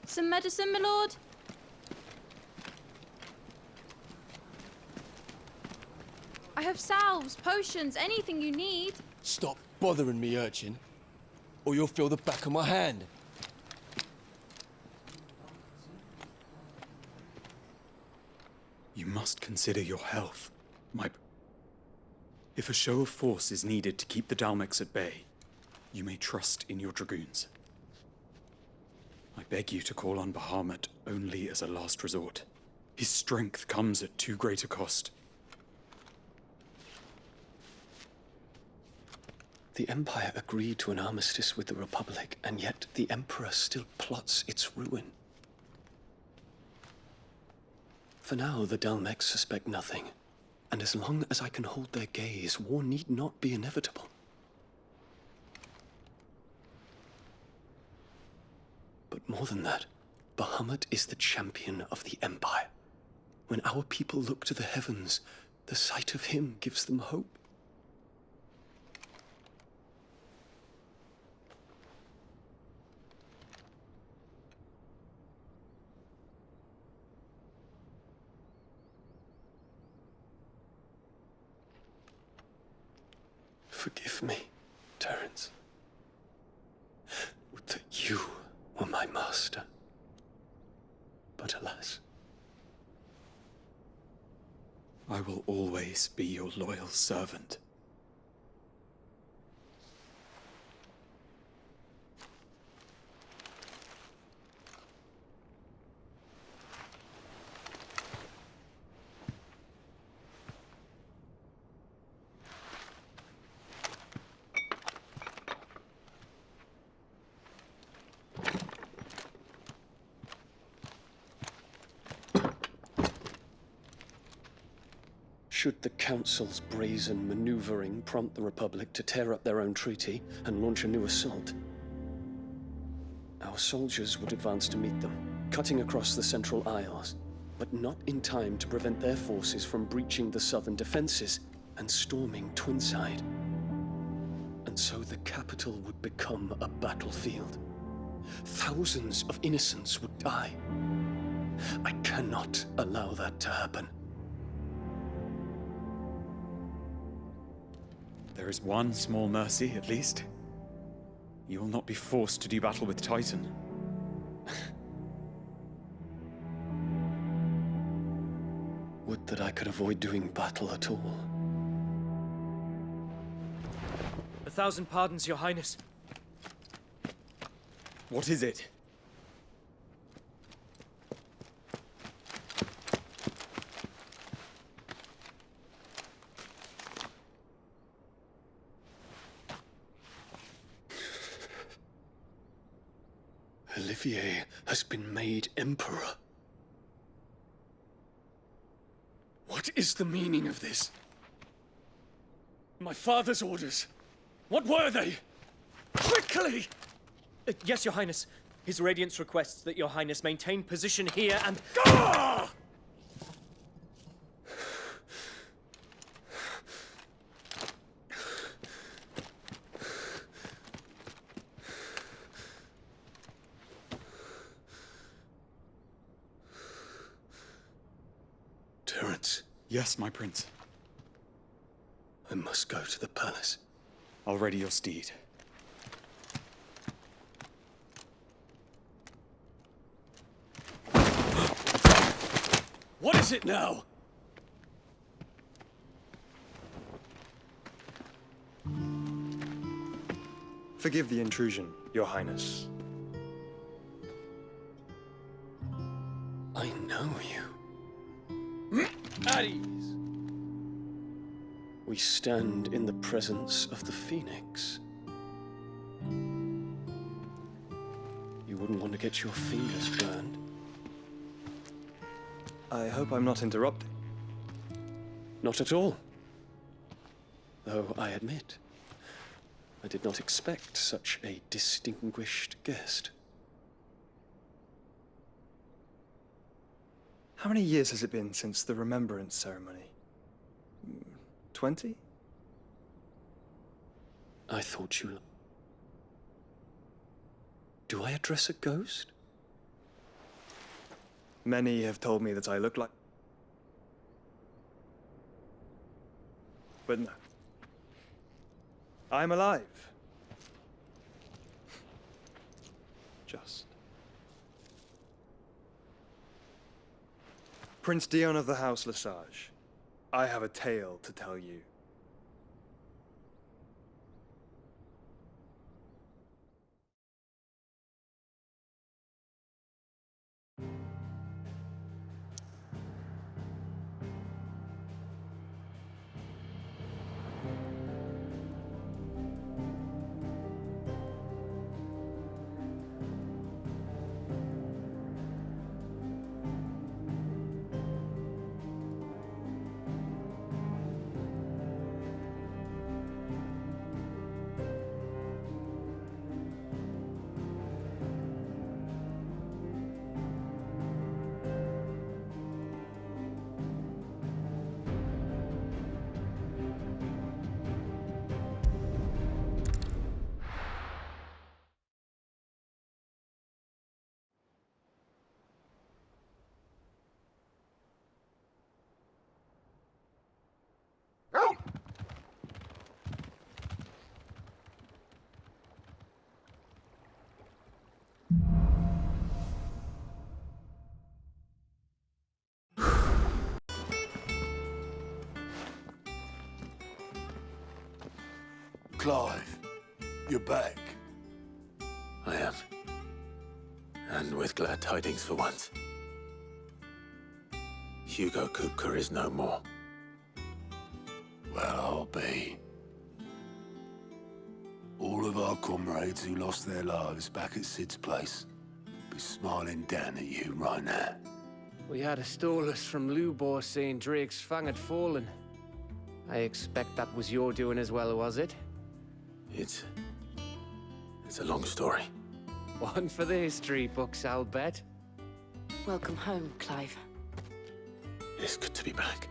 Some medicine, my lord? I have salves, potions, anything you need. Stop bothering me, urchin, or you'll feel the back of my hand. You must consider your health, If a show of force is needed to keep the Dalmex at bay, you may trust in your dragoons. I beg you to call on Bahamut only as a last resort. His strength comes at too great a cost. The Empire agreed to an armistice with the Republic, and yet the Emperor still plots its ruin. For now, the Dalmex suspect nothing, and as long as I can hold their gaze, war need not be inevitable. But more than that, Bahamut is the champion of the Empire. When our people look to the heavens, the sight of him gives them hope. Forgive me, Terence. Would that you were my master. But alas. I will always be your loyal servant. Should the Council's brazen maneuvering prompt the Republic to tear up their own treaty and launch a new assault, our soldiers would advance to meet them, cutting across the Central Isles, but not in time to prevent their forces from breaching the southern defenses and storming Twinside. And so the capital would become a battlefield. Thousands of innocents would die. I cannot allow that to happen. There is one small mercy, at least. You will not be forced to do battle with Titan. Would that I could avoid doing battle at all. 1,000 pardons, Your Highness. What is it? Olivier has been made Emperor. What is the meaning of this? My father's orders. What were they? Quickly! Yes, Your Highness. His Radiance requests that Your Highness maintain position here and... Ah! Terence. Yes, my prince. I must go to the palace. I'll ready your steed. What is it now? Forgive the intrusion, Your Highness. I know you. At ease. We stand in the presence of the Phoenix. You wouldn't want to get your fingers burned. I hope I'm not interrupting. Not at all. Though I admit, I did not expect such a distinguished guest. How many years has it been since the Remembrance ceremony? 20? I thought you... Do I address a ghost? Many have told me that I look like... But no. I'm alive. Just. Prince Dion of the House Lesage, I have a tale to tell you. Clive, you're back. I am. And with glad tidings for once. Hugo Kupka is no more. Well, I'll be. All of our comrades who lost their lives back at Sid's place be smiling down at you right now. We had a stolus from Lubor saying Drake's fang had fallen. I expect that was your doing as well, was it? It's a long story. One for the history books, I'll bet. Welcome home, Clive. It's good to be back.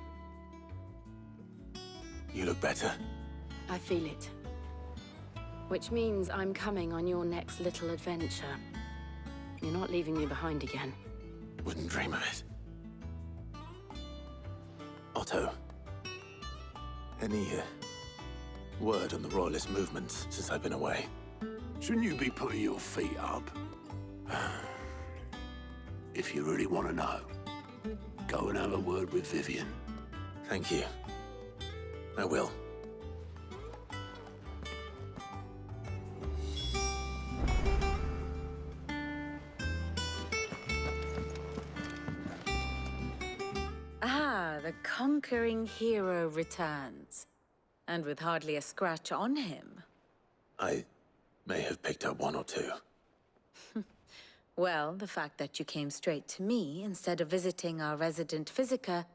You look better. I feel it. Which means I'm coming on your next little adventure. You're not leaving me behind again. Wouldn't dream of it. Otto, any word on the Royalist movements since I've been away? Shouldn't you be putting your feet up? If you really want to know, go and have a word with Vivian. Thank you. I will. Ah, the conquering hero returns. And with hardly a scratch on him. I may have picked up one or two. Well, the fact that you came straight to me instead of visiting our resident physiker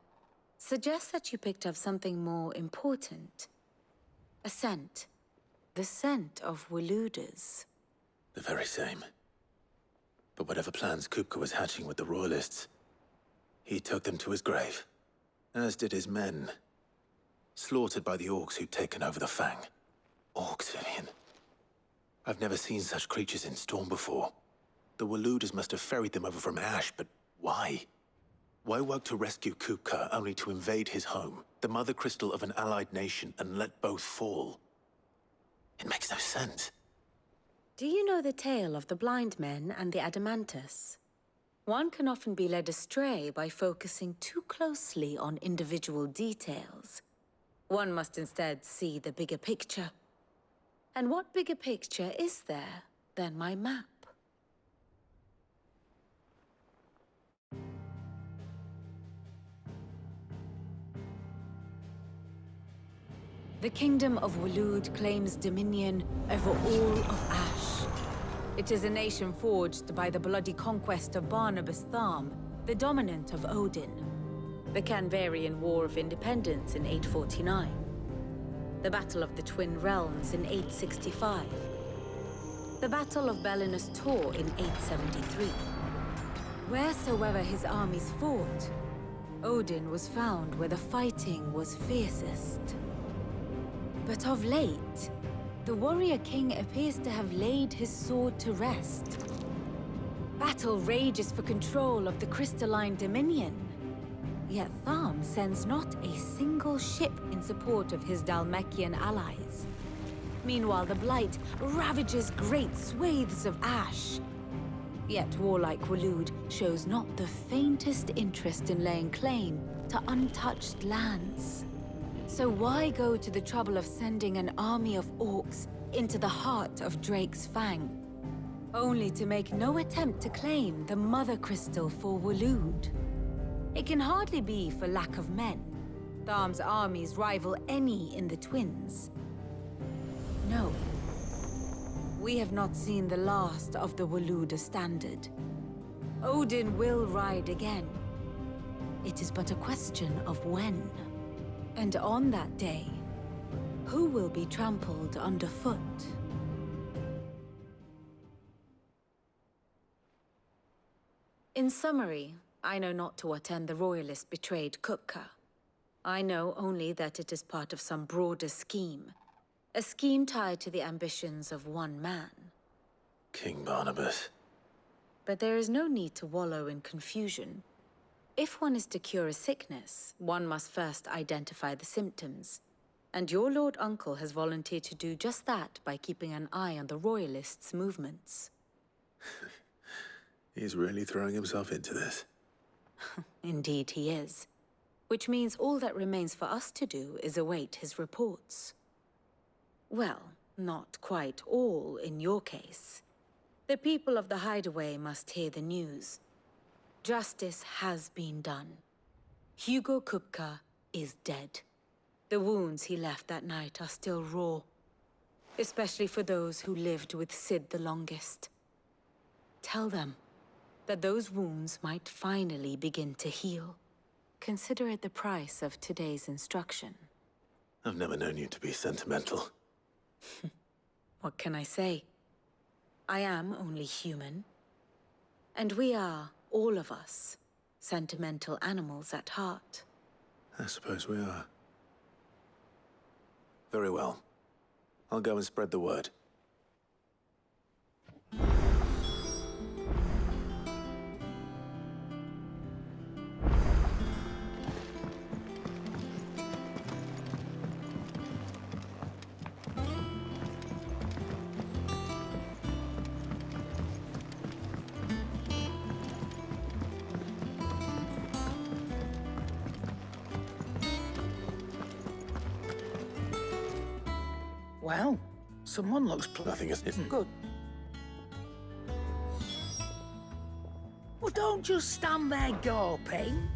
suggests that you picked up something more important. A scent. The scent of Waludas. The very same. But whatever plans Kupka was hatching with the Royalists, he took them to his grave. As did his men. Slaughtered by the orcs who'd taken over the Fang. Orcs, Vivian. I've never seen such creatures in Storm before. The Waludas must have ferried them over from Ash, but why? Why work to rescue Kupka only to invade his home, the mother crystal of an allied nation, and let both fall? It makes no sense. Do you know the tale of the blind men and the Adamantus? One can often be led astray by focusing too closely on individual details. One must instead see the bigger picture. And what bigger picture is there than my map? The Kingdom of Waloed claims dominion over all of Ash. It is a nation forged by the bloody conquest of Barnabas Tharm, the dominant of Odin. The Canvarian War of Independence in 849. The Battle of the Twin Realms in 865. The Battle of Belinus Tor in 873. Wheresoever his armies fought, Odin was found where the fighting was fiercest. But of late, the warrior king appears to have laid his sword to rest. Battle rages for control of the crystalline dominion. Yet Tharm sends not a single ship in support of his Dhalmekian allies. Meanwhile, the Blight ravages great swathes of ash. Yet warlike Waloed shows not the faintest interest in laying claim to untouched lands. So why go to the trouble of sending an army of orcs into the heart of Drake's Fang, only to make no attempt to claim the Mother Crystal for Waloed? It can hardly be for lack of men. Tharm's armies rival any in the Twins. No. We have not seen the last of the Waloed standard. Odin will ride again. It is but a question of when. And on that day, who will be trampled underfoot? In summary, I know not to what end the Royalists betrayed Kupka. I know only that it is part of some broader scheme. A scheme tied to the ambitions of one man. King Barnabas. But there is no need to wallow in confusion. If one is to cure a sickness, one must first identify the symptoms. And your Lord Uncle has volunteered to do just that by keeping an eye on the Royalists' movements. He's really throwing himself into this. Indeed he is. Which means all that remains for us to do is await his reports. Well, not quite all in your case. The people of the Hideaway must hear the news. Justice has been done. Hugo Kupka is dead. The wounds he left that night are still raw, especially for those who lived with Sid the longest. Tell them that those wounds might finally begin to heal. Consider it the price of today's instruction. I've never known you to be sentimental. What can I say? I am only human. And we are, all of us, sentimental animals at heart. I suppose we are. Very well. I'll go and spread the word. Well, someone looks Nothing is hidden. good. Well, don't just stand there gawping.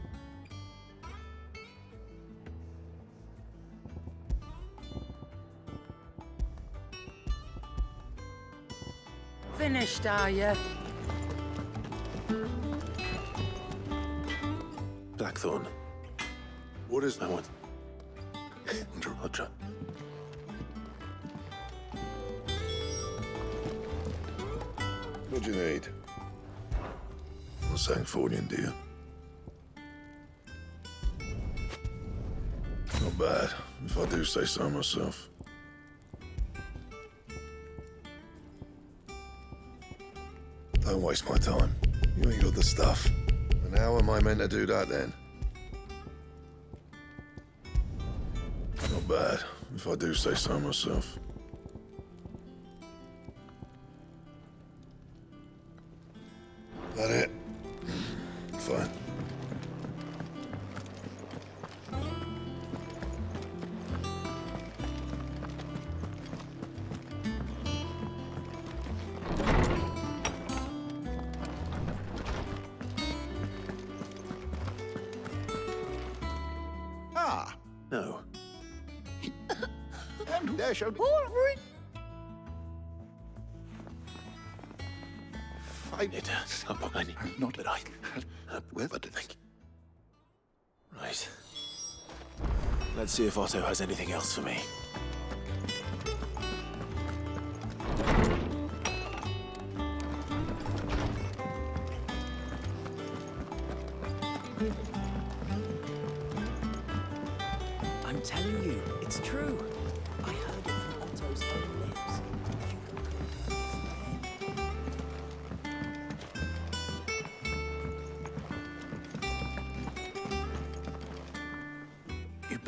Finished, are you? Blackthorn. What is I want... Ultra. What do you need? Not saying Fordian, do you? Not bad, if I do say so myself. Don't waste my time. You ain't got the stuff. And how am I meant to do that then? Not bad, if I do say so myself. That it? Fine. Ah, No. and there shall be... It up I need. Not But I... well, But think. Right. Let's see if Otto has anything else for me. I'm telling you, it's true. I heard it from Otto's own lips.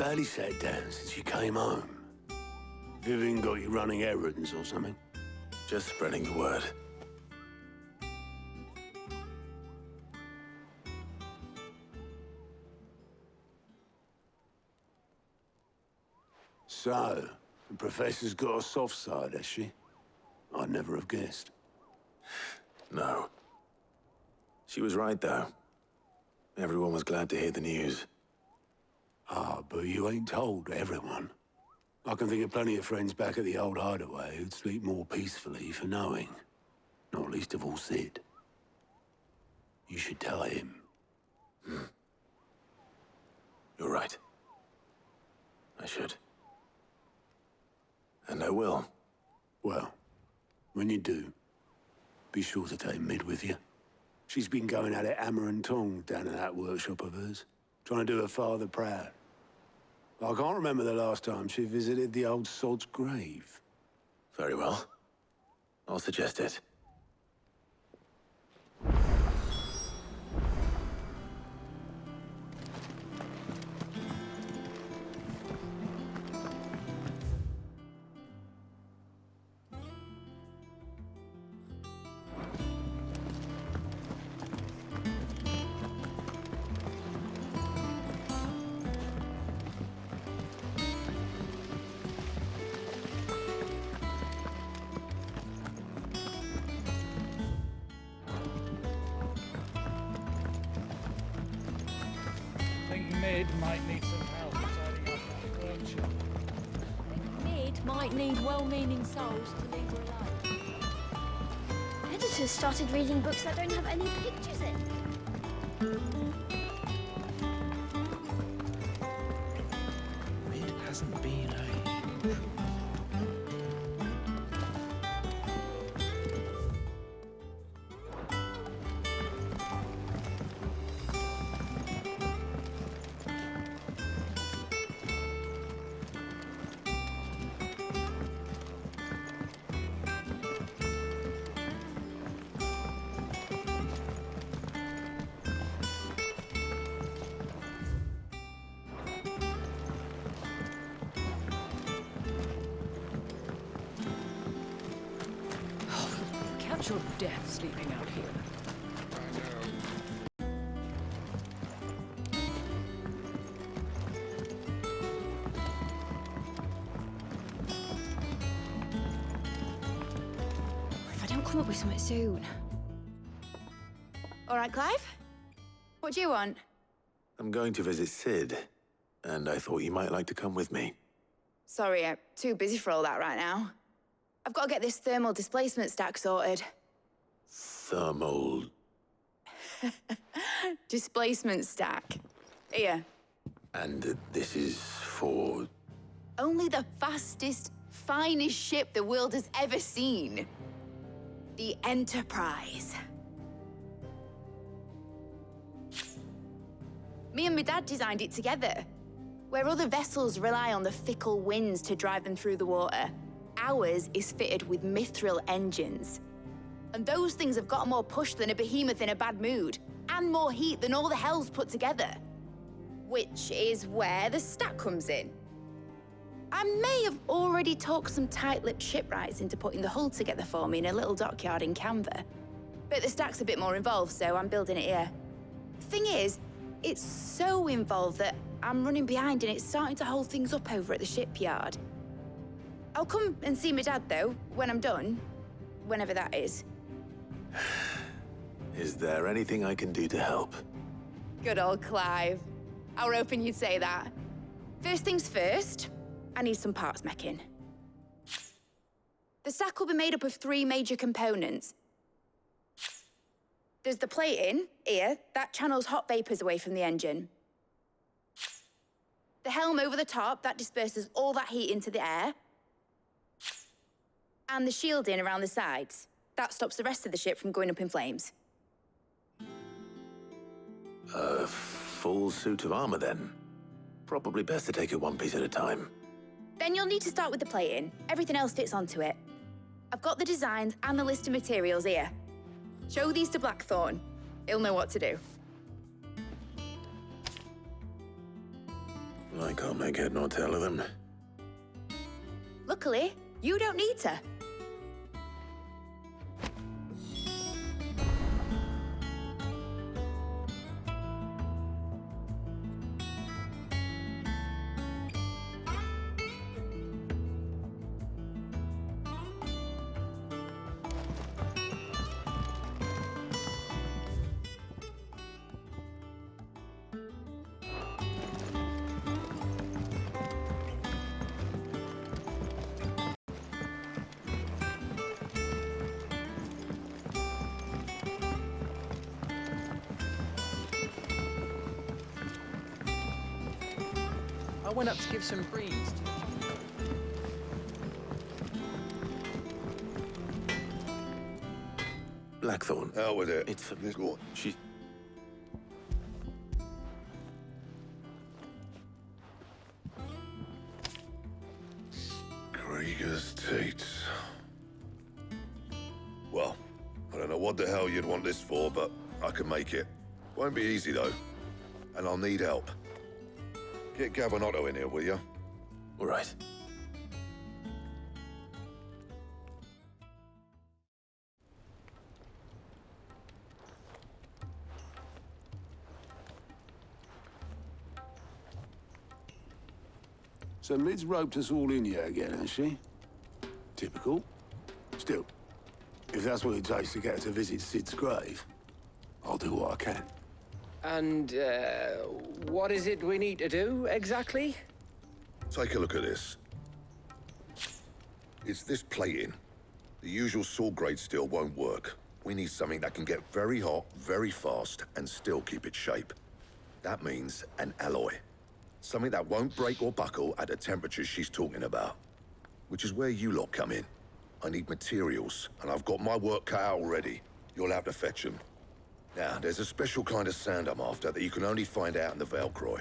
barely sat down since you came home. Vivian got you running errands or something? Just spreading the word. So, the Professor's got a soft side, has she? I'd never have guessed. No. She was right, though. Everyone was glad to hear the news. Ah, but you ain't told everyone. I can think of plenty of friends back at the old hideaway who'd sleep more peacefully for knowing. Not least of all Sid. You should tell him. You're right. I should. And I will. Well, when you do, be sure to take Mid with you. She's been going at it hammer and tongs down in that workshop of hers, trying to do her father proud. I can't remember the last time she visited the old sod's grave. Very well. I'll suggest it. Mid might need some help tidying up that furniture. Mid might need well-meaning souls to leave her alone. Editors started reading books that don't have any pictures in. Mid hasn't been aged. Catch your death sleeping out here. If I don't come up with something soon. All right, Clive? What do you want? I'm going to visit Sid, and I thought you might like to come with me. Sorry, I'm too busy for all that right now. I've got to get this thermal displacement stack sorted. Thermal... Displacement stack. Here. And this is for... Only the fastest, finest ship the world has ever seen. The Enterprise. Me and my dad designed it together. Where other vessels rely on the fickle winds to drive them through the water, ours is fitted with mithril engines. And those things have got more push than a behemoth in a bad mood, and more heat than all the hells put together. Which is where the stack comes in. I may have already talked some tight-lipped shipwrights into putting the hull together for me in a little dockyard in Canva. But the stack's a bit more involved, so I'm building it here. Thing is, it's so involved that I'm running behind and it's starting to hold things up over at the shipyard. I'll come and see my dad, though, when I'm done. Whenever that is. Is there anything I can do to help? Good old Clive. I were hoping you'd say that. First things first, I need some parts meching. The stack will be made up of 3 major components. There's the plating, here, that channels hot vapors away from the engine. The helm over the top, that disperses all that heat into the air. And the shielding around the sides. That stops the rest of the ship from going up in flames. A full suit of armor, then? Probably best to take it one piece at a time. Then you'll need to start with the plating. Everything else fits onto it. I've got the designs and the list of materials here. Show these to Blackthorn. He'll know what to do. Well, I can't make head nor tail of them. Luckily, you don't need to. I went up to give some greens to... Blackthorn. Out with it. It's for... Go on. She... Krieger's Tates. Well, I don't know what the hell you'd want this for, but I can make it. Won't be easy, though. And I'll need help. Get Gavin in here, will you? All right. So Mid's roped us all in here again, has she? Typical. Still, if that's what it takes to get her to visit Sid's grave, I'll do what I can. And, what is it we need to do, exactly? Take a look at this. It's this plating. The usual saw grade steel won't work. We need something that can get very hot, very fast, and still keep its shape. That means an alloy. Something that won't break or buckle at the temperatures she's talking about. Which is where you lot come in. I need materials, and I've got my work cut out already. You'll have to fetch them. Now, there's a special kind of sand I'm after that you can only find out in the Velcroy.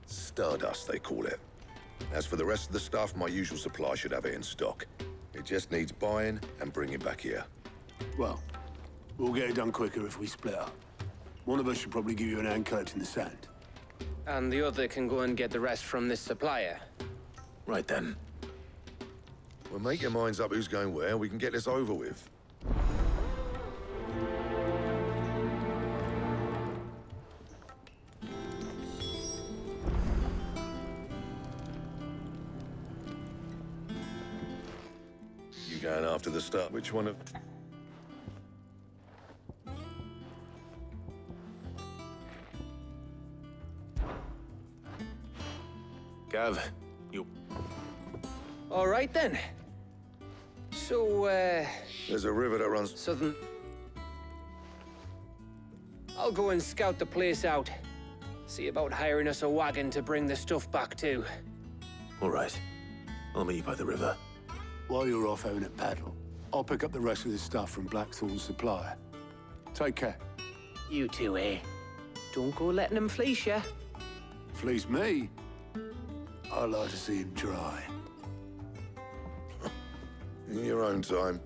Stardust, they call it. As for the rest of the stuff, my usual supply should have it in stock. It just needs buying and bringing back here. Well, we'll get it done quicker if we split up. One of us should probably give you an hand collecting the sand. And the other can go and get the rest from this supplier. Right then. Well, make your minds up who's going where, we can get this over with. You going after the stuff? Which one of... Gav, you... All right, then. So, There's a river that runs... Southern... I'll go and scout the place out. See about hiring us a wagon to bring the stuff back to. All right. I'll meet you by the river. While you're off having a paddle, I'll pick up the rest of the stuff from Blackthorn's supplier. Take care. You two, eh? Don't go letting them fleece you. Fleece me? I'd like to see him try. In your own time.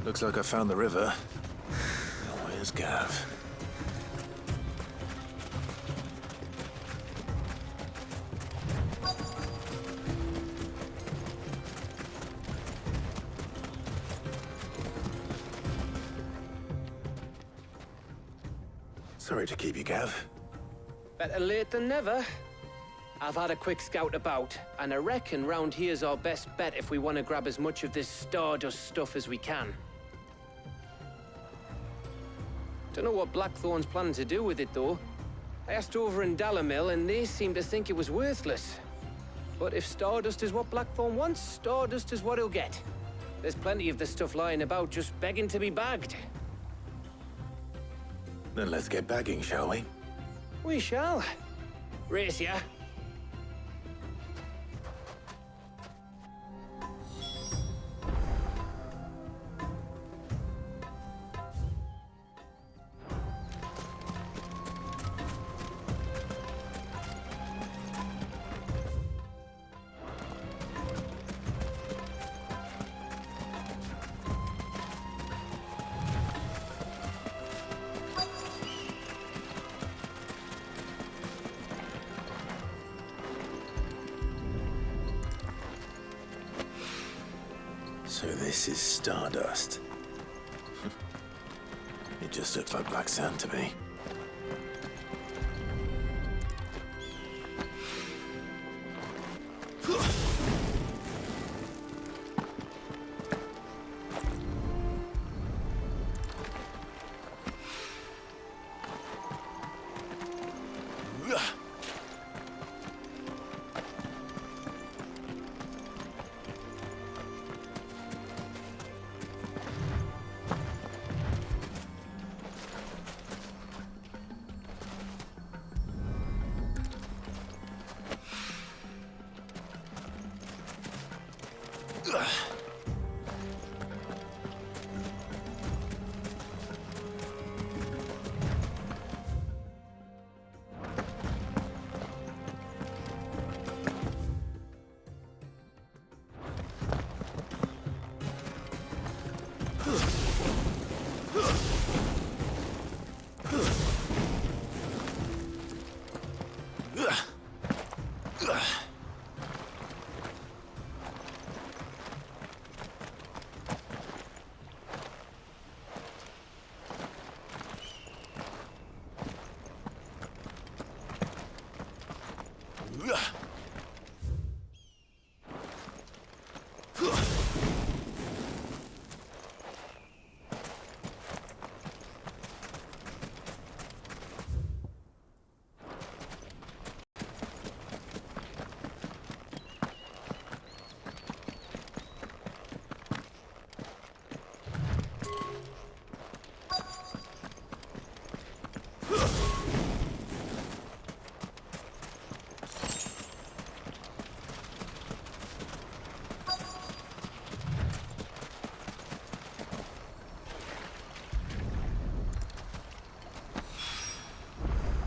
Looks like I found the river. Where's Gav? Sorry to keep you, Gav. Better late than never. I've had a quick scout about, and I reckon round here's our best bet if we want to grab as much of this Stardust stuff as we can. Don't know what Blackthorn's planning to do with it, though. I asked over in Dalamil, and they seem to think it was worthless. But if Stardust is what Blackthorn wants, Stardust is what he'll get. There's plenty of this stuff lying about, just begging to be bagged. Then let's get bagging, shall we? We shall. Race ya. So this is Stardust. It just looks like black sand to me.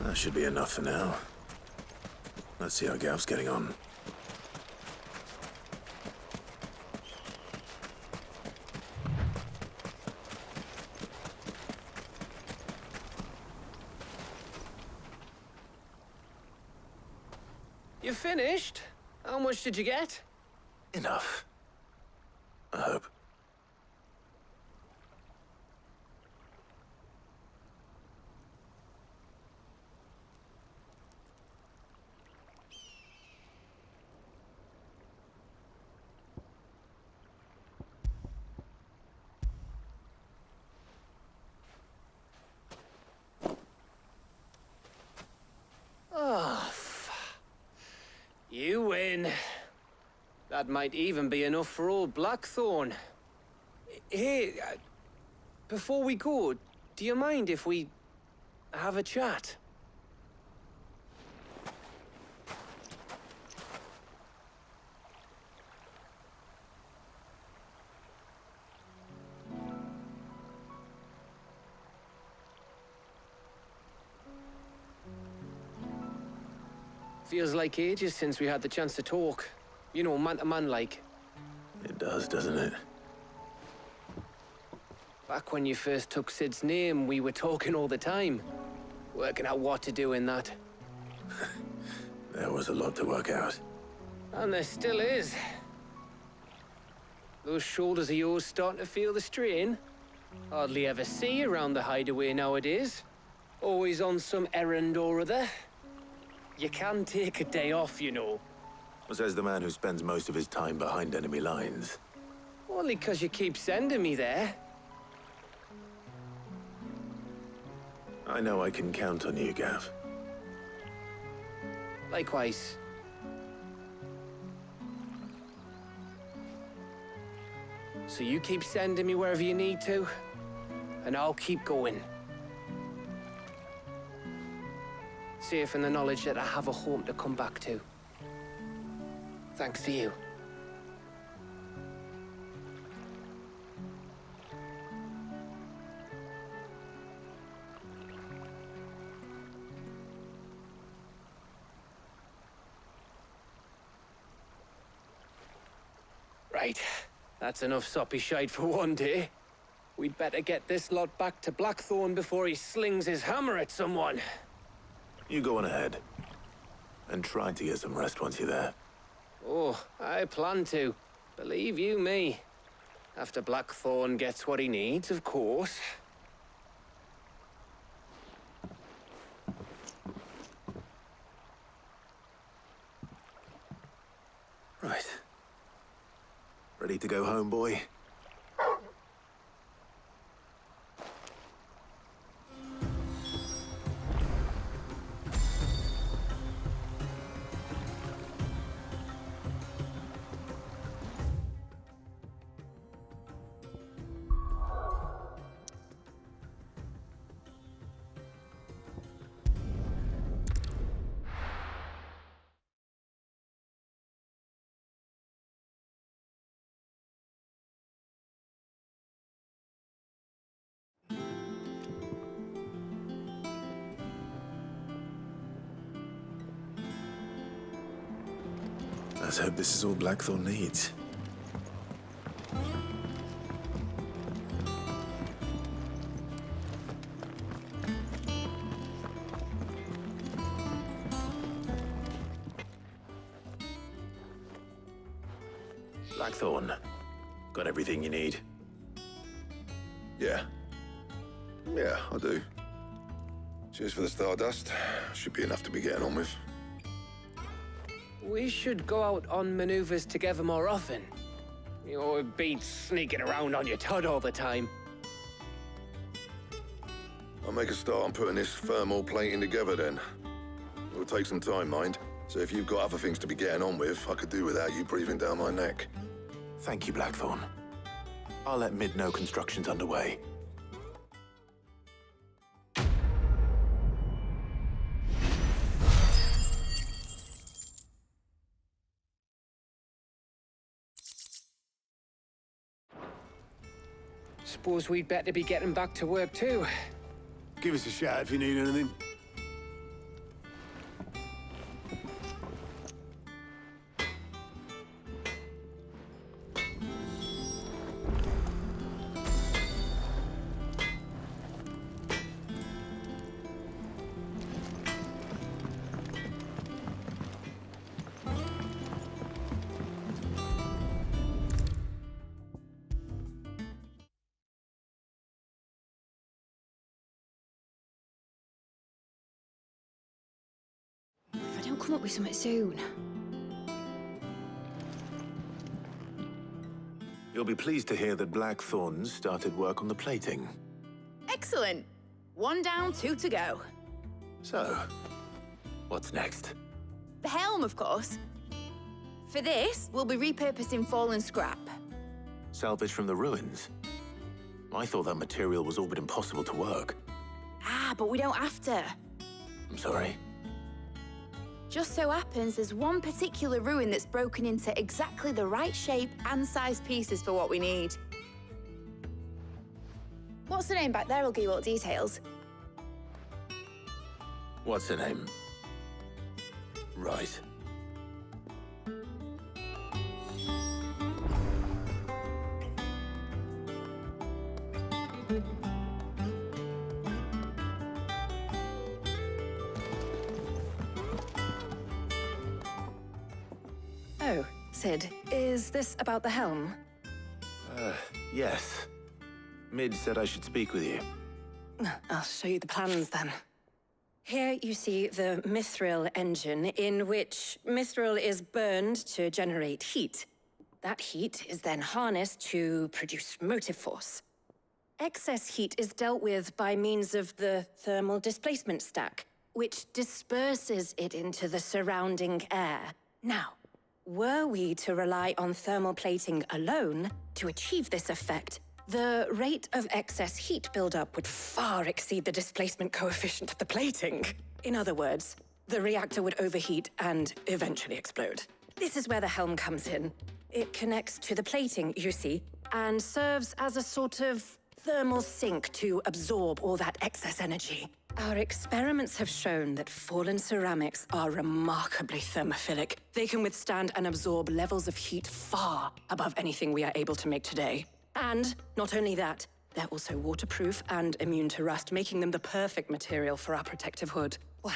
That should be enough for now. Let's see how Gav's getting on. You finished? How much did you get? Enough. I hope. You win. That might even be enough for old Blackthorn. Hey, before we go, do you mind if we have a chat? Feels like ages since we had the chance to talk. You know, man to man like. It does, doesn't it? Back when you first took Sid's name, we were talking all the time. Working out what to do in that. There was a lot to work out. And there still is. Those shoulders of yours starting to feel the strain. Hardly ever see you around the hideaway nowadays. Always on some errand or other. You can take a day off, you know. Says the man who spends most of his time behind enemy lines. Only 'cause you keep sending me there. I know I can count on you, Gav. Likewise. So you keep sending me wherever you need to, and I'll keep going. Safe in the knowledge that I have a home to come back to. Thanks to you. Right. That's enough soppy shite for one day. We'd better get this lot back to Blackthorn before he slings his hammer at someone. You go on ahead. And try to get some rest once you're there. Oh, I plan to. Believe you me. After Blackthorn gets what he needs, of course. Right. Ready to go home, boy? Let's hope this is all Blackthorn needs. Blackthorn, got everything you need? Yeah. Yeah, I do. Cheers for the Stardust. Should be enough to be getting on with. We should go out on maneuvers together more often. You know, it beats sneaking around on your Todd all the time. I'll make a start on putting this thermal plating together then. It'll take some time, mind. So if you've got other things to be getting on with, I could do without you breathing down my neck. Thank you, Blackthorn. I'll let Mid know construction's underway. Suppose we'd better be getting back to work too. Give us a shout if you need anything. Come up with something soon. You'll be pleased to hear that Blackthorn's started work on the plating. Excellent. 1 down, 2 to go. So, what's next? The helm, of course. For this, we'll be repurposing fallen scrap. Salvage from the ruins? I thought that material was all but impossible to work. Ah, but we don't have to. I'm sorry. Just so happens there's one particular ruin that's broken into exactly the right shape and size pieces for what we need. What's the name back there? I'll give you all the details. What's her name? Right. Oh, Sid, is this about the helm? Yes. Mid said I should speak with you. I'll show you the plans then. Here you see the mithril engine, in which mithril is burned to generate heat. That heat is then harnessed to produce motive force. Excess heat is dealt with by means of the thermal displacement stack, which disperses it into the surrounding air. Now, were we to rely on thermal plating alone to achieve this effect, the rate of excess heat buildup would far exceed the displacement coefficient of the plating. In other words, the reactor would overheat and eventually explode. This is where the helm comes in. It connects to the plating, you see, and serves as a sort of thermal sink to absorb all that excess energy. Our experiments have shown that fallen ceramics are remarkably thermophilic. They can withstand and absorb levels of heat far above anything we are able to make today. And not only that, they're also waterproof and immune to rust, making them the perfect material for our protective hood. Why,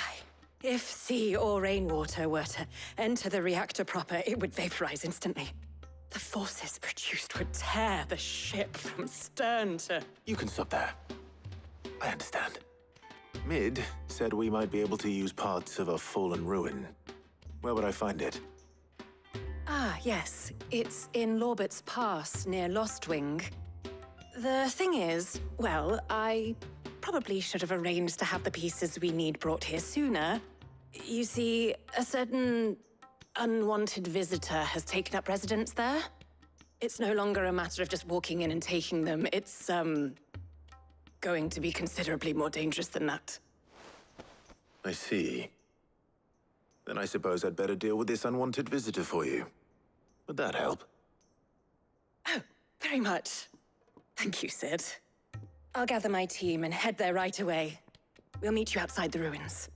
if sea or rainwater were to enter the reactor proper, it would vaporize instantly. The forces produced would tear the ship from stern to... You can stop there. I understand. Mid said we might be able to use parts of a fallen ruin. Where would I find it? Ah, yes. It's in Lorbert's Pass, near Lostwing. The thing is, well, I probably should have arranged to have the pieces we need brought here sooner. You see, a certain unwanted visitor has taken up residence there. It's no longer a matter of just walking in and taking them. It's, going to be considerably more dangerous than that. I see. Then I suppose I'd better deal with this unwanted visitor for you. Would that help? Oh, very much. Thank you, Sid. I'll gather my team and head there right away. We'll meet you outside the ruins.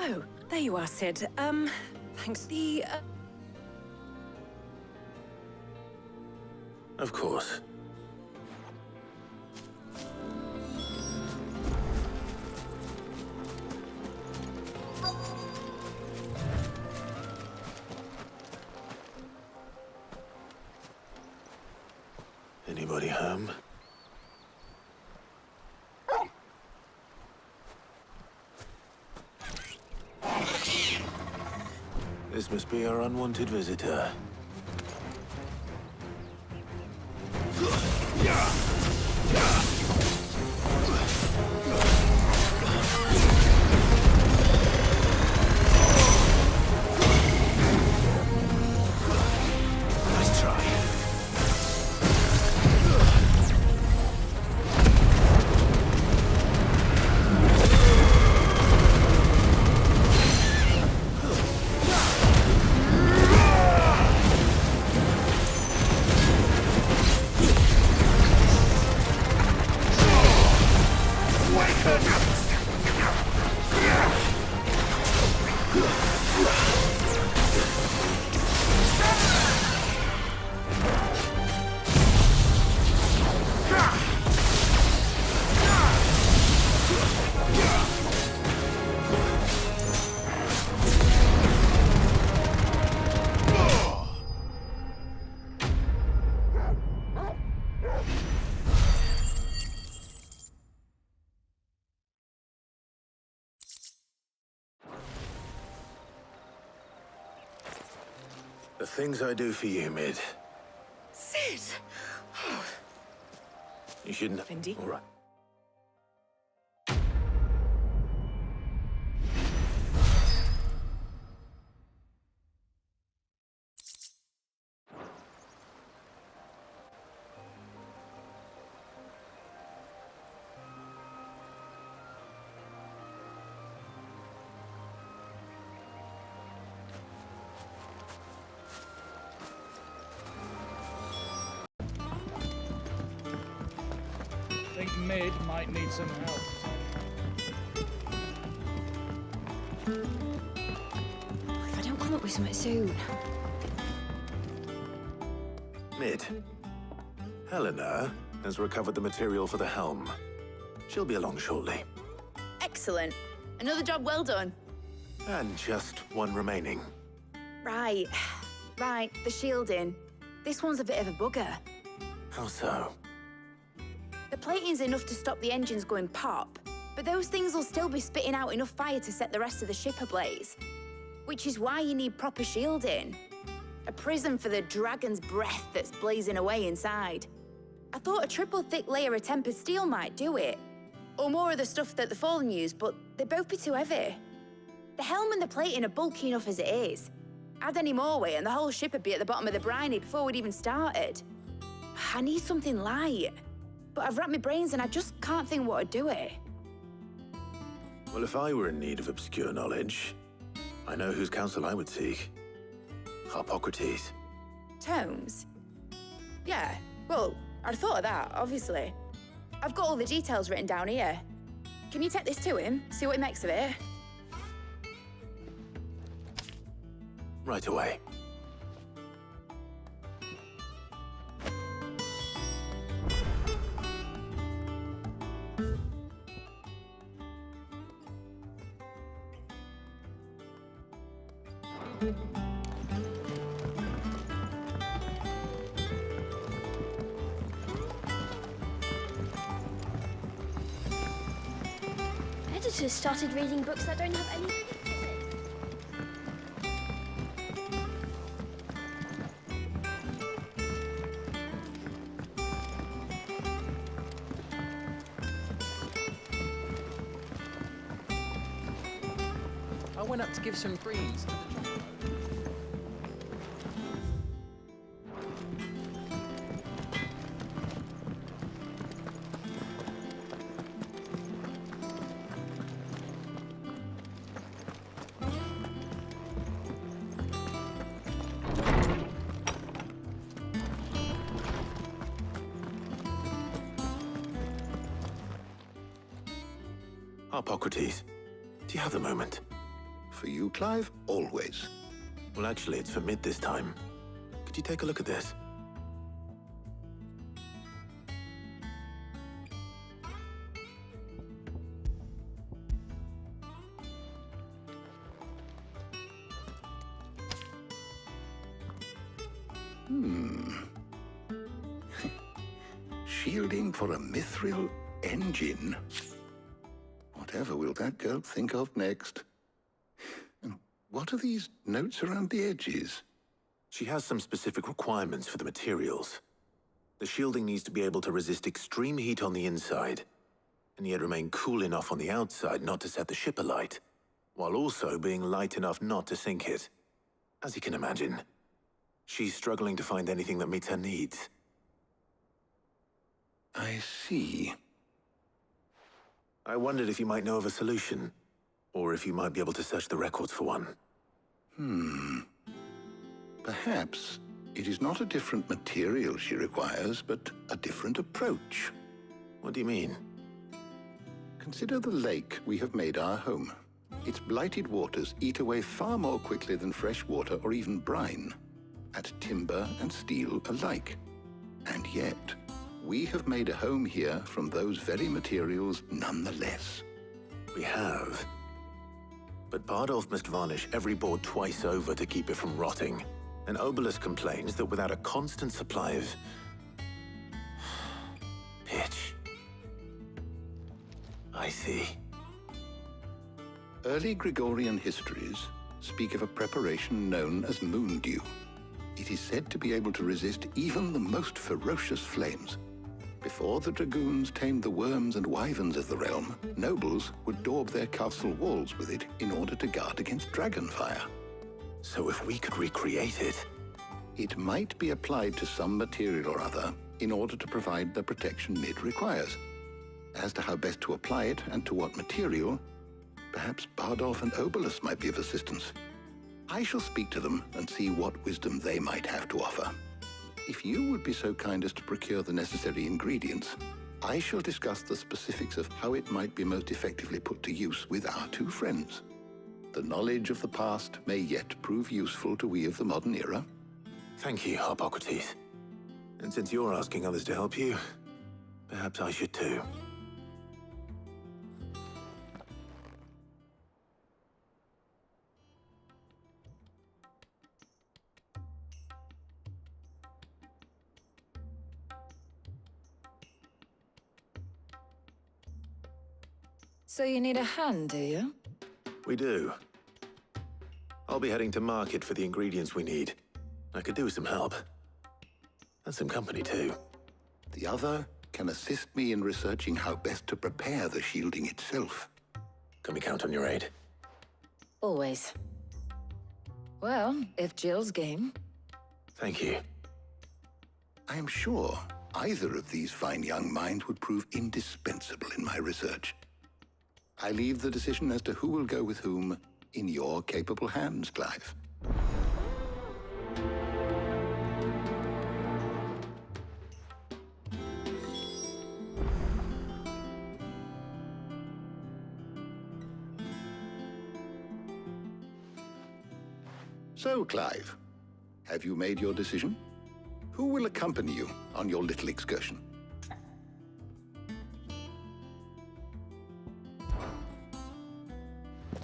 Oh, there you are, Sid. Thanks. Of course. Anybody home? This must be our unwanted visitor. Nice try. The things I do for you, Mid. Sid! You shouldn't... Lindy? All right. I think Mid might need some help. If I don't come up with something soon. Mid. Helena has recovered the material for the helm. She'll be along shortly. Excellent. Another job well done. And just one remaining. Right. Right, the shielding. This one's a bit of a bugger. How so? The plating's enough to stop the engines going pop, but those things will still be spitting out enough fire to set the rest of the ship ablaze. Which is why you need proper shielding. A prison for the dragon's breath that's blazing away inside. I thought a triple thick layer of tempered steel might do it. Or more of the stuff that the Fallen use, but they'd both be too heavy. The helm and the plating are bulky enough as it is. Add any more weight and the whole ship would be at the bottom of the briny before we'd even started. I need something light. But I've racked my brains and I just can't think what would do it. Well, if I were in need of obscure knowledge, I know whose counsel I would seek. Harpocrates. Tomes? Yeah, well, I'd thought of that, obviously. I've got all the details written down here. Can you take this to him, see what he makes of it? Right away. Editors started reading books that don't have any pictures in. I went up to give some greens to the Harpocrates, do you have a moment? For you, Clive, always. Well, actually, it's for Mid this time. Could you take a look at this? Shielding for a mithril engine. Whatever will that girl think of next? And what are these notes around the edges? She has some specific requirements for the materials. The shielding needs to be able to resist extreme heat on the inside, and yet remain cool enough on the outside not to set the ship alight, while also being light enough not to sink it. As you can imagine, she's struggling to find anything that meets her needs. I see. I wondered if you might know of a solution, or if you might be able to search the records for one. Perhaps it is not a different material she requires, but a different approach. What do you mean? Consider the lake we have made our home. Its blighted waters eat away far more quickly than fresh water or even brine, at timber and steel alike. And yet, we have made a home here from those very materials nonetheless. We have. But Bardolph must varnish every board twice over to keep it from rotting. And Obelus complains that without a constant supply of pitch. I see. Early Gregorian histories speak of a preparation known as moon dew. It is said to be able to resist even the most ferocious flames. Before the dragoons tamed the worms and wyverns of the realm, nobles would daub their castle walls with it in order to guard against dragon fire. So if we could recreate it... It might be applied to some material or other in order to provide the protection Mid requires. As to how best to apply it and to what material, perhaps Bardolph and Obelus might be of assistance. I shall speak to them and see what wisdom they might have to offer. If you would be so kind as to procure the necessary ingredients, I shall discuss the specifics of how it might be most effectively put to use with our two friends. The knowledge of the past may yet prove useful to we of the modern era. Thank you, Hippocrates. And since you're asking others to help you, perhaps I should too. So you need a hand, do you? We do. I'll be heading to market for the ingredients we need. I could do with some help. And some company, too. The other can assist me in researching how best to prepare the shielding itself. Can we count on your aid? Always. Well, if Jill's game. Thank you. I am sure either of these fine young minds would prove indispensable in my research. I leave the decision as to who will go with whom in your capable hands, Clive. So, Clive, have you made your decision? Who will accompany you on your little excursion?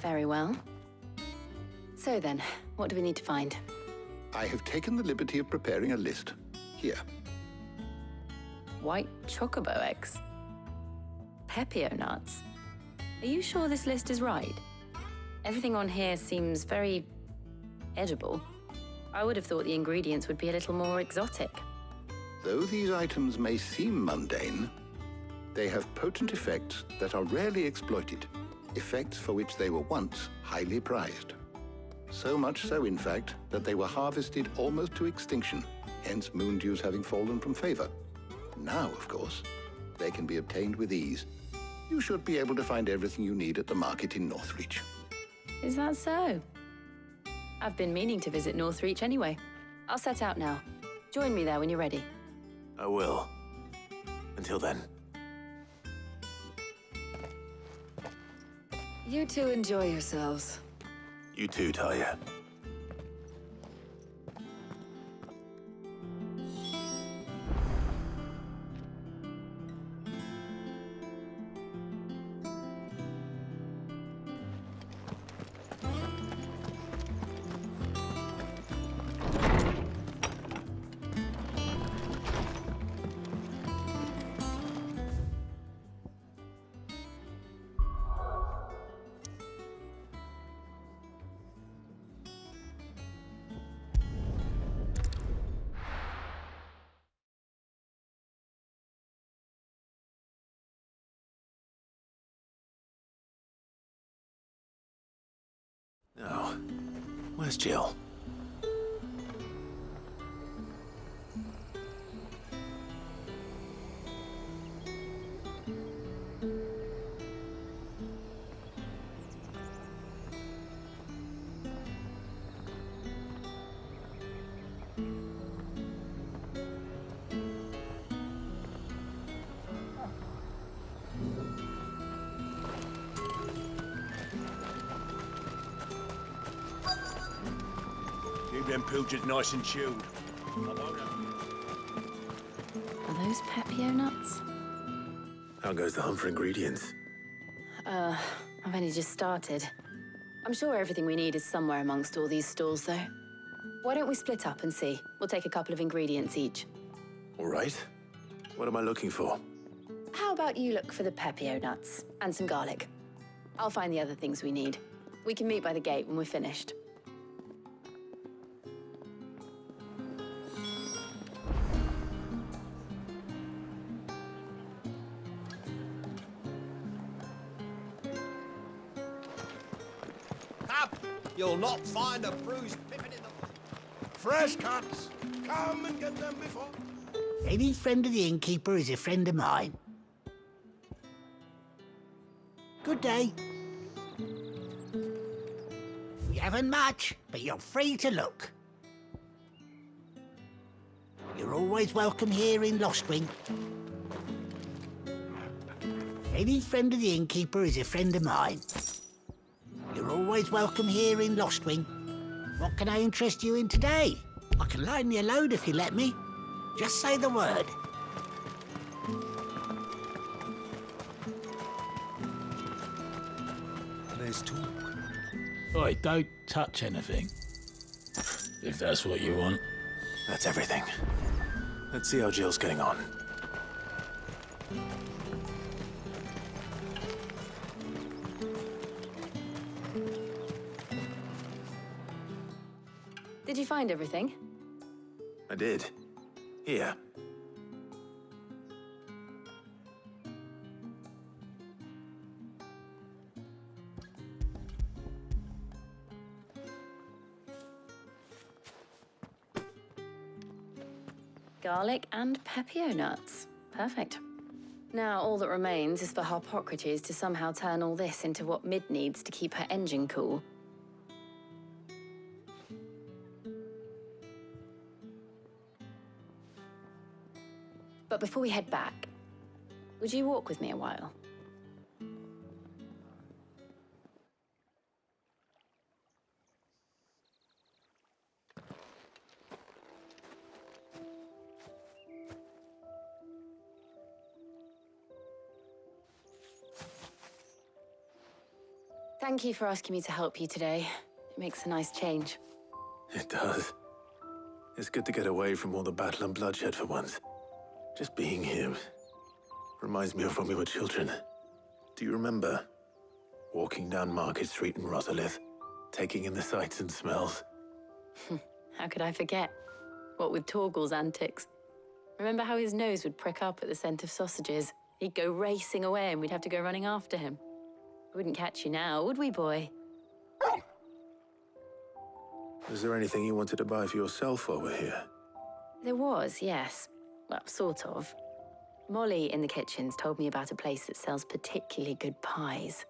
Very well. So then, what do we need to find? I have taken the liberty of preparing a list. Here. White chocobo eggs. Pepio nuts. Are you sure this list is right? Everything on here seems very edible. I would have thought the ingredients would be a little more exotic. Though these items may seem mundane, they have potent effects that are rarely exploited, effects for which they were once highly prized. So much so, in fact, that they were harvested almost to extinction, hence moon dews having fallen from favor. Now, of course, they can be obtained with ease. You should be able to find everything you need at the market in Northreach. Is that so? I've been meaning to visit Northreach anyway. I'll set out now. Join me there when you're ready. I will. Until then. You two enjoy yourselves. You too, Talia. Now, where's Jill? Keep them pilchards nice and chilled. Are those Pepio nuts? How goes the hunt for ingredients? I've only just started. I'm sure everything we need is somewhere amongst all these stalls, though. Why don't we split up and see? We'll take a couple of ingredients each. All right. What am I looking for? How about you look for the Pepio nuts and some garlic? I'll find the other things we need. We can meet by the gate when we're finished. Up! You'll not find a bruised pippin in the... Fresh cuts! Come and get them before... Any friend of the innkeeper is a friend of mine. Good day. We haven't much, but you're free to look. You're always welcome here in Lostwing. Any friend of the innkeeper is a friend of mine. You're always welcome here in Lostwing. What can I interest you in today? I can lighten your load if you let me. Just say the word. Let's talk. Oi, don't touch anything. If that's what you want. That's everything. Let's see how Jill's getting on. Did you find everything? I did. Here. Garlic and Pepio nuts. Perfect. Now all that remains is for Harpocrates to somehow turn all this into what Mid needs to keep her engine cool. But before we head back, would you walk with me a while? Thank you for asking me to help you today. It makes a nice change. It does. It's good to get away from all the battle and bloodshed for once. Just being here reminds me of when we were children. Do you remember? Walking down Market Street in Rosalith, taking in the sights and smells. How could I forget? What with Torgal's antics. Remember how his nose would prick up at the scent of sausages? He'd go racing away and we'd have to go running after him. We wouldn't catch you now, would we, boy? Is there anything you wanted to buy for yourself while we're here? There was, yes. Well, sort of. Molly in the kitchens told me about a place that sells particularly good pies.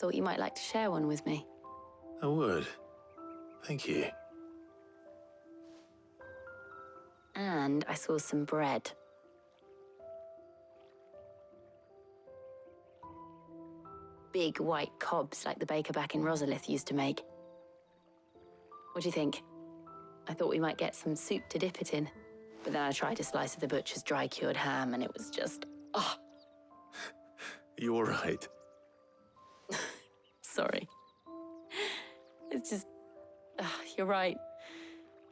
Thought you might like to share one with me. I would. Thank you. And I saw some bread. Big white cobs like the baker back in Rosalith used to make. What do you think? I thought we might get some soup to dip it in. But then I tried a slice of the butcher's dry-cured ham, and it was just... oh! You all right? Sorry. It's just... you're right.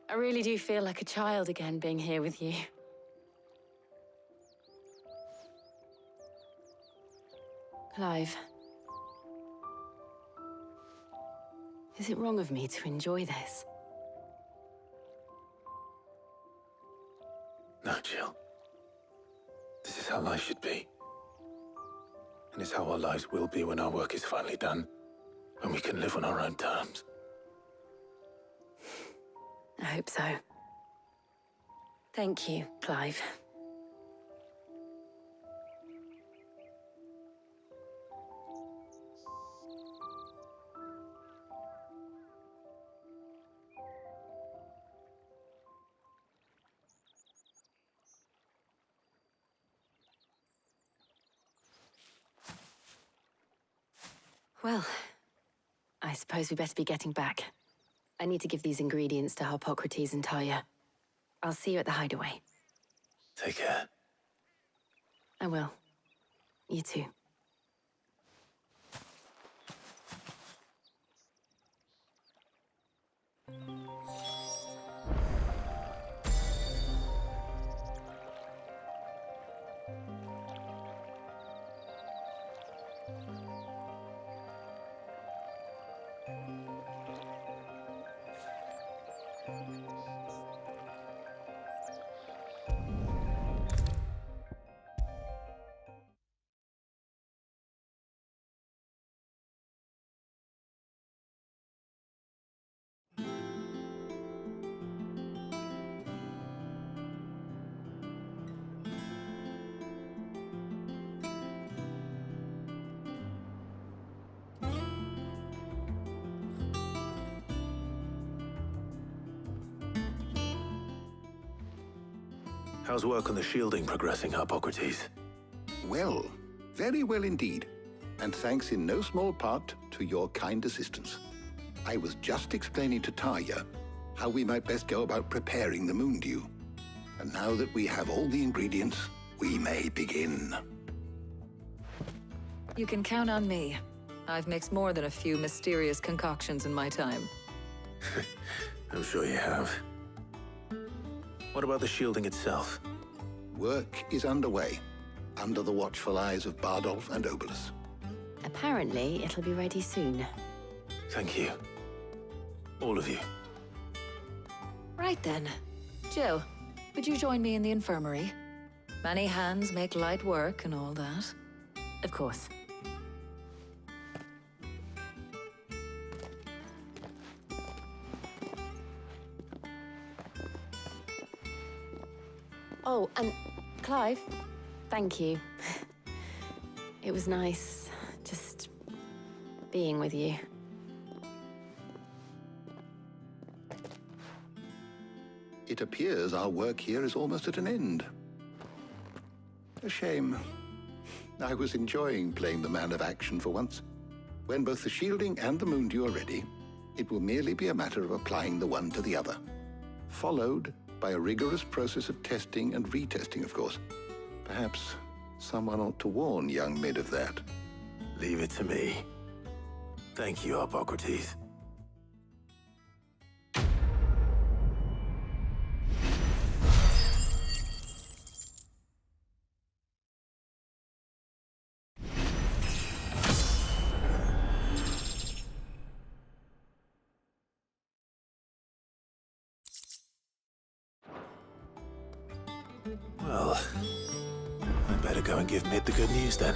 I really do feel like a child again being here with you. Clive. Is it wrong of me to enjoy this? No, Jill. This is how life should be. And it's how our lives will be when our work is finally done. When we can live on our own terms. I hope so. Thank you, Clive. Well, I suppose we better be getting back. I need to give these ingredients to Harpocrates and Talia. I'll see you at the hideaway. Take care. I will. You too. How's work on the shielding progressing, Harpocrates? Well, very well indeed. And thanks in no small part to your kind assistance. I was just explaining to Talia how we might best go about preparing the moon dew. And now that we have all the ingredients, we may begin. You can count on me. I've mixed more than a few mysterious concoctions in my time. I'm sure you have. What about the shielding itself? Work is underway, under the watchful eyes of Bardolph and Obolus. Apparently, it'll be ready soon. Thank you. All of you. Right then. Jill, would you join me in the infirmary? Many hands make light work and all that. Of course. Oh, and Clive, thank you. It was nice just being with you. It appears our work here is almost at an end. A shame. I was enjoying playing the man of action for once. When both the shielding and the moon dew are ready, it will merely be a matter of applying the one to the other. Followed by a rigorous process of testing and retesting, of course. Perhaps someone ought to warn young Mid of that. Leave it to me. Thank you, Harpocrates. Well, I better go and give Mid the good news then.